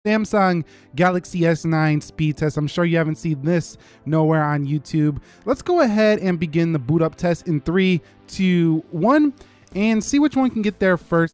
Samsung Galaxy S9 speed test. I'm sure you haven't seen this nowhere on YouTube. Let's go ahead and begin the boot up test in 3, 2, 1 and see which one can get there first.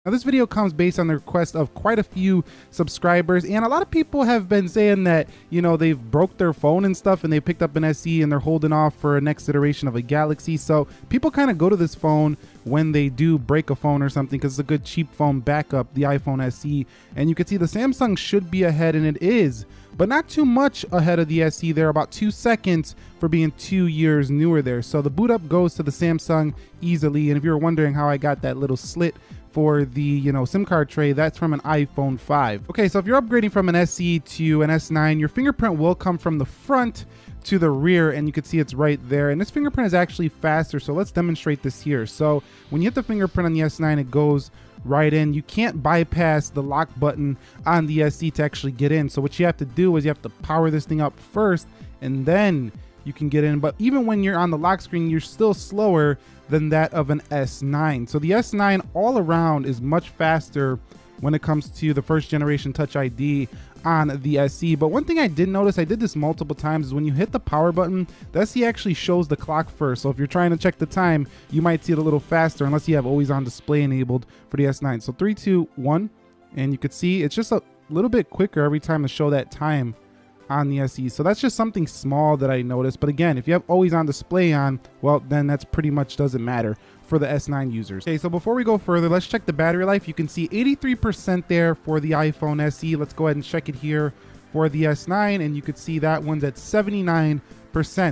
Now, this video comes based on the request of quite a few subscribers, and a lot of people have been saying that, you know, they've broke their phone and stuff and they picked up an SE and they're holding off for a next iteration of a Galaxy. So people kind of go to this phone when they do break a phone or something because it's a good cheap phone backup, the iPhone SE. And you can see the Samsung should be ahead, and it is, but not too much ahead of the SE. They're about 2 seconds for being 2 years newer there. So the boot up goes to the Samsung easily. And if you're wondering how I got that little slit for the, you know, SIM card tray, that's from an iPhone 5. Okay, so if you're upgrading from an SE to an S9, your fingerprint will come from the front to the rear, and you can see it's right there. And this fingerprint is actually faster, so let's demonstrate this here. So when you hit the fingerprint on the S9, it goes right in. You can't bypass the lock button on the SE to actually get in. So what you have to do is you have to power this thing up first, and then you can get in. But even when you're on the lock screen, you're still slower than that of an S9. So the S9 all around is much faster when it comes to the first generation Touch ID on the SE. But one thing I did notice, I did this multiple times, is when you hit the power button, the SE actually shows the clock first. So if you're trying to check the time, you might see it a little faster unless you have always on display enabled for the S9. So 3, 2, 1, and you could see it's just a little bit quicker every time to show that time on the SE. So that's just something small that I noticed. But again, if you have always on display on, well, then that's pretty much doesn't matter for the S9 users. Okay, so before we go further, let's check the battery life. You can see 83% there for the iPhone SE. Let's go ahead and check it here for the S9, and you could see that one's at 79%.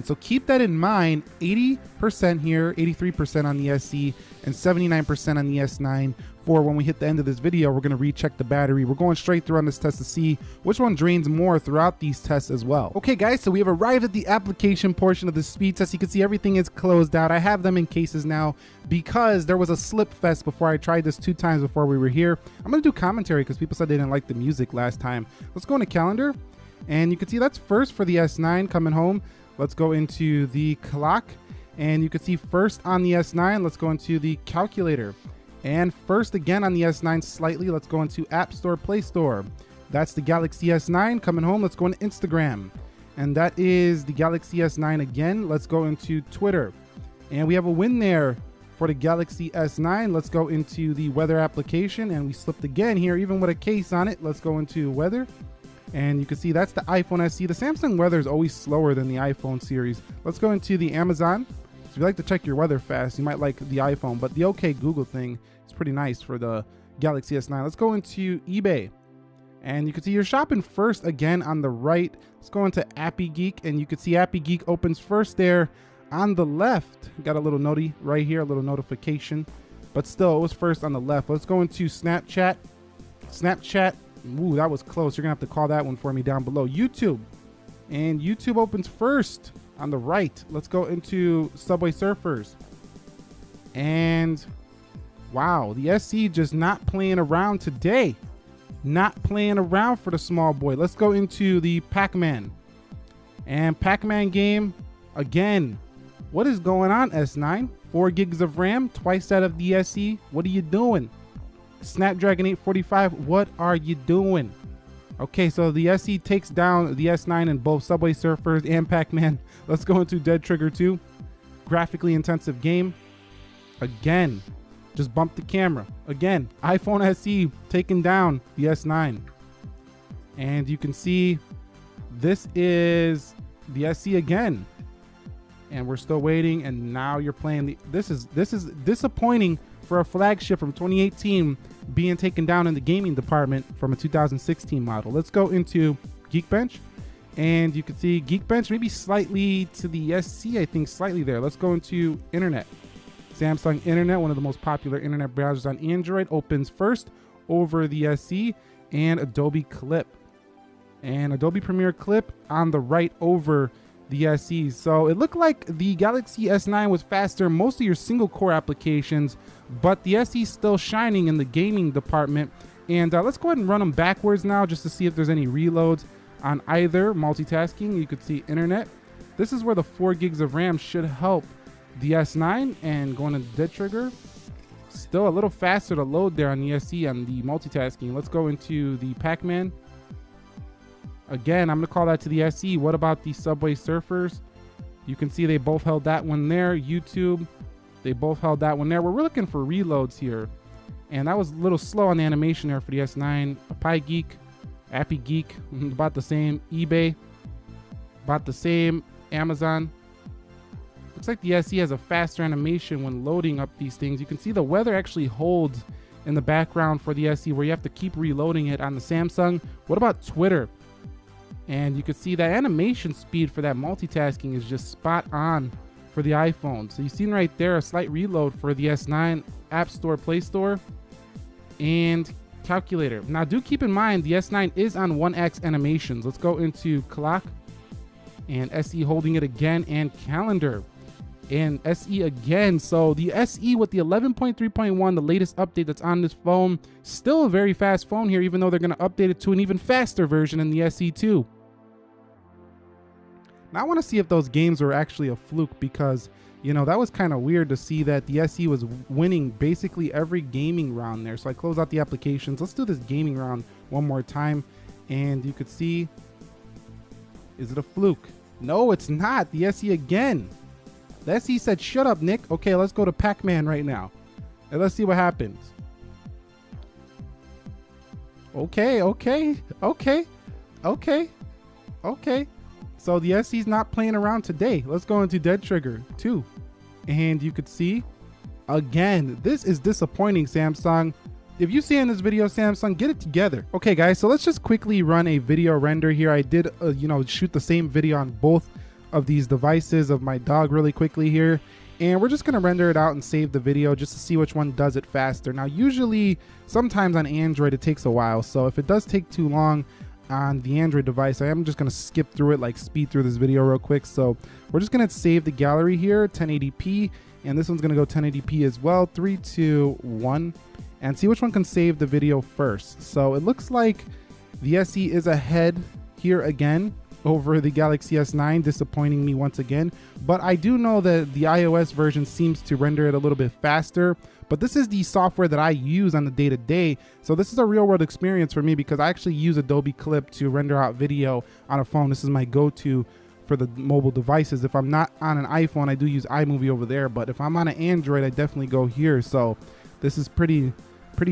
So keep that in mind, 80% here, 83% on the SE, and 79% on the S9. For when we hit the end of this video, we're going to recheck the battery. We're going straight through on this test to see which one drains more throughout these tests as well. Okay guys, so we have arrived at the application portion of the speed test. You can see everything is closed out. I have them in cases now because there was a slip fest before. I tried this 2 times before we were here. I'm going to do commentary because people said they didn't like the music last time. Let's go into calendar, and you can see that's first for the S9 coming home. Let's go into the clock, and you can see first on the S9. Let's go into the calculator. And first again on the S9 slightly, let's go into App Store, Play Store. That's the Galaxy S9 coming home. Let's go into Instagram. And that is the Galaxy S9 again. Let's go into Twitter. And we have a win there for the Galaxy S9. Let's go into the weather application, and we slipped again here, even with a case on it. Let's go into weather. And you can see that's the iPhone SE. The Samsung weather is always slower than the iPhone series. Let's go into the Amazon. So if you like to check your weather fast, you might like the iPhone, but the OK Google thing is pretty nice for the Galaxy S9. Let's go into eBay, and you can see you're shopping first again on the right. Let's go into Appy Geek, and you can see Appy Geek opens first there on the left. Got a little noti right here, a little notification, but still it was first on the left. Let's go into Snapchat. Ooh, that was close. You're gonna have to call that one for me down below. YouTube, and YouTube opens first on the right. Let's go into Subway Surfers, and wow, the SE just not playing around today. Not playing around for the small boy. Let's go into the Pac-Man, and Pac-Man game again. What is going on, S9? 4 gigs of RAM, twice that of the SE. What are you doing? Snapdragon 845, what are you doing? Okay, so the SE takes down the S9 in both Subway Surfers and Pac-Man. Let's go into Dead Trigger 2. Graphically intensive game. Again, just bump the camera. Again, iPhone SE taking down the S9. And you can see this is the SE again. And we're still waiting, and now you're playing the this is disappointing for a flagship from 2018 being taken down in the gaming department from a 2016 model. Let's go into Geekbench, and you can see Geekbench maybe slightly to the SC, I think slightly there. Let's go into Internet. Samsung Internet, one of the most popular internet browsers on Android, opens first over the SC, and Adobe Clip. And Adobe Premiere Clip on the right over the SE. So it looked like the Galaxy S9 was faster, most of your single core applications, but the SE is still shining in the gaming department. And let's go ahead and run them backwards now just to see if there's any reloads on either. Multitasking, you could see Internet. This is where the 4 gigs of RAM should help the S9. And going to Dead Trigger, Still a little faster to load there on the SE on the multitasking. Let's go into the Pac-Man. Again, I'm gonna call that to the SE. What about the Subway Surfers? You can see they both held that one there. YouTube, they both held that one there. We're looking for reloads here. And that was a little slow on the animation there for the S9. Pi Geek, Appy Geek, about the same. eBay, about the same. Amazon. Looks like the SE has a faster animation when loading up these things. You can see the weather actually holds in the background for the SE where you have to keep reloading it on the Samsung. What about Twitter? And you can see that animation speed for that multitasking is just spot on for the iPhone. So you've seen right there a slight reload for the S9, App Store, Play Store, and calculator. Now do keep in mind the S9 is on 1x animations. Let's go into clock and SE holding it again, and calendar and SE again. So the SE with the 11.3.1, the latest update that's on this phone, still a very fast phone here, even though they're going to update it to an even faster version in the SE2. Now I want to see if those games were actually a fluke, because you know that was kind of weird to see that the SE was winning basically every gaming round there. So I close out the applications. Let's do this gaming round one more time, and you could see, is it a fluke? No, it's not. The SE again. The SE said, shut up, Nick. Okay, let's go to Pac-Man right now. And let's see what happens. Okay. So the SE's not playing around today. Let's go into Dead Trigger 2. And you could see, again, this is disappointing, Samsung. If you see in this video, Samsung, get it together. Okay, guys, so let's just quickly run a video render here. I did, shoot the same video on both of these devices of my dog really quickly here. And we're just gonna render it out and save the video just to see which one does it faster. Now, usually, sometimes on Android, it takes a while. So if it does take too long on the Android device, I am just gonna skip through it, like speed through this video real quick. So we're just gonna save the gallery here, 1080p. And this one's gonna go 1080p as well, 3, 2, 1. And see which one can save the video first. So it looks like the SE is ahead here again over the Galaxy S9, disappointing me once again. But I do know that the iOS version seems to render it a little bit faster. But this is the software that I use on the day-to-day. So this is a real-world experience for me, because I actually use Adobe Clip to render out video on a phone. This is my go-to for the mobile devices. If I'm not on an iPhone, I do use iMovie over there. But if I'm on an Android, I definitely go here. So this is pretty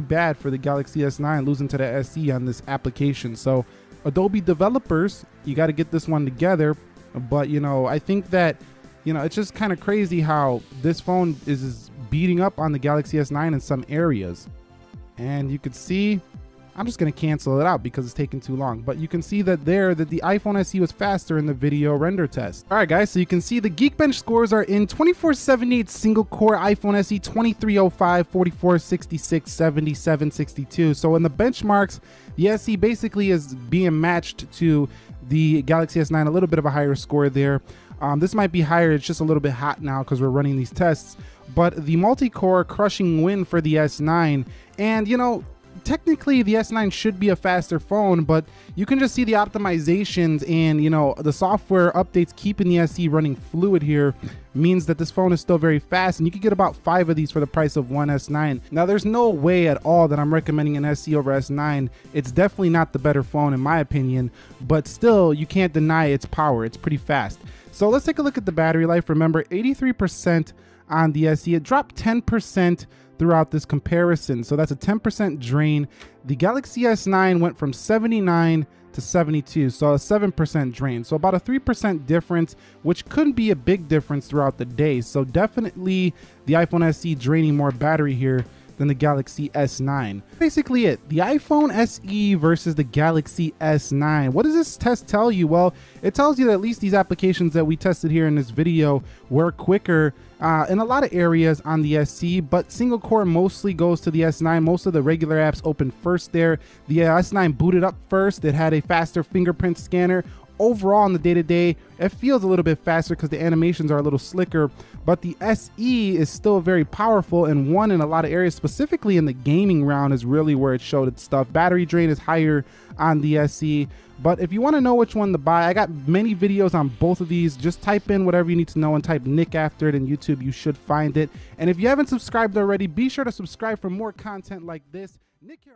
bad for the Galaxy S9 losing to the SE on this application. So Adobe developers, you got to get this one together. But I think that it's just kind of crazy how this phone is beating up on the Galaxy S9 in some areas. And you could see, I'm just going to cancel it out because it's taking too long. But you can see that the iPhone SE was faster in the video render test. All right, guys, so you can see the Geekbench scores are in 2478 single core iPhone SE, 2305, 4466, 7762. So in the benchmarks, the SE basically is being matched to the Galaxy S9, a little bit of a higher score there. This might be higher. It's just a little bit hot now because we're running these tests. But the multi-core crushing win for the S9. And, technically the S9 should be a faster phone, but you can just see the optimizations and the software updates keeping the SE running fluid here means that this phone is still very fast, and you can get about 5 of these for the price of one S9. Now there's no way at all that I'm recommending an SE over S9. It's definitely not the better phone in my opinion, but still you can't deny its power. It's pretty fast. So let's take a look at the battery life. Remember, 83% on the SE. It dropped 10% throughout this comparison, so that's a 10% drain. The Galaxy S9 went from 79 to 72, so a 7% drain, so about a 3% difference, which couldn't be a big difference throughout the day. So definitely the iPhone SE draining more battery here than the Galaxy S9. Basically it, the iPhone SE versus the Galaxy S9. What does this test tell you? Well, it tells you that at least these applications that we tested here in this video were quicker in a lot of areas on the SE, but single core mostly goes to the S9. Most of the regular apps open first there. The S9 booted up first. It had a faster fingerprint scanner. overall in the day-to-day, it feels a little bit faster because the animations are a little slicker, but the SE is still very powerful and won in a lot of areas, specifically in the gaming round is really where it showed its stuff. Battery drain is higher on the SE, but if you want to know which one to buy, I got many videos on both of these. Just type in whatever you need to know and type Nick after it in YouTube. You should find it. And if you haven't subscribed already, be sure to subscribe for more content like this. Nick here.